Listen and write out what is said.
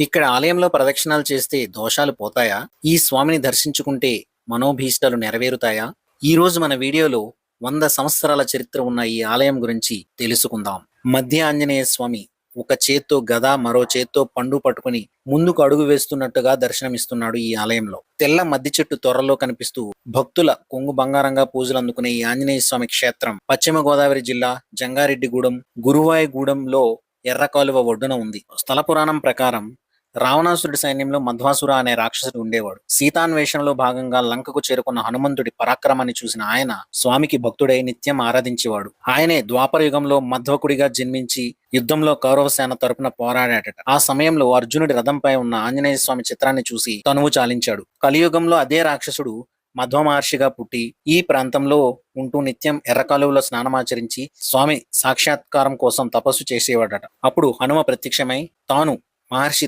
ఇక్కడ ఆలయంలో ప్రదక్షిణాలు చేస్తే దోషాలు పోతాయా? ఈ స్వామిని దర్శించుకుంటే మనోభీష్టాలు నెరవేరుతాయా? ఈ రోజు మన వీడియోలో 100 సంవత్సరాల చరిత్ర ఉన్న ఈ ఆలయం గురించి తెలుసుకుందాం. మధ్య ఆంజనేయ స్వామి ఒక చేత్తో గద, మరో చేత్తో పండు పట్టుకుని ముందుకు అడుగు వేస్తున్నట్టుగా దర్శనమిస్తున్నాడు ఈ ఆలయంలో. తెల్ల మద్ది చెట్టు త్వరలో కనిపిస్తూ భక్తుల కొంగు బంగారంగా పూజలు అందుకునే ఈ ఆంజనేయ స్వామి క్షేత్రం పశ్చిమ గోదావరి జిల్లా జంగారెడ్డిగూడెం, గురువాయగూడెంలో ఎర్రకాలువ ఒడ్డున ఉంది. స్థల పురాణం ప్రకారం రావణాసురుడి సైన్యంలో మధ్వాసుర అనే రాక్షసుడు ఉండేవాడు. సీతాన్వేషణలో భాగంగా లంకకు చేరుకున్న హనుమంతుడి పరాక్రమాన్ని చూసిన ఆయన స్వామికి భక్తుడై నిత్యం ఆరాధించేవాడు. ఆయనే ద్వాపర యుగంలో మధ్వకుడిగా జన్మించి యుద్ధంలో కౌరవ సేన తరపున పోరాడాడట. ఆ సమయంలో అర్జునుడి రథంపై ఉన్న ఆంజనేయ స్వామి చిత్రాన్ని చూసి తనువు చాలించాడు. కలియుగంలో అదే రాక్షసుడు మధ్వ మహర్షిగా పుట్టి ఈ ప్రాంతంలో ఉంటూ నిత్యం ఎర్రకాలువలో స్నానమాచరించి స్వామి సాక్షాత్కారం కోసం తపస్సు చేసేవాడట. అప్పుడు హనుమ ప్రత్యక్షమై తాను మహర్షి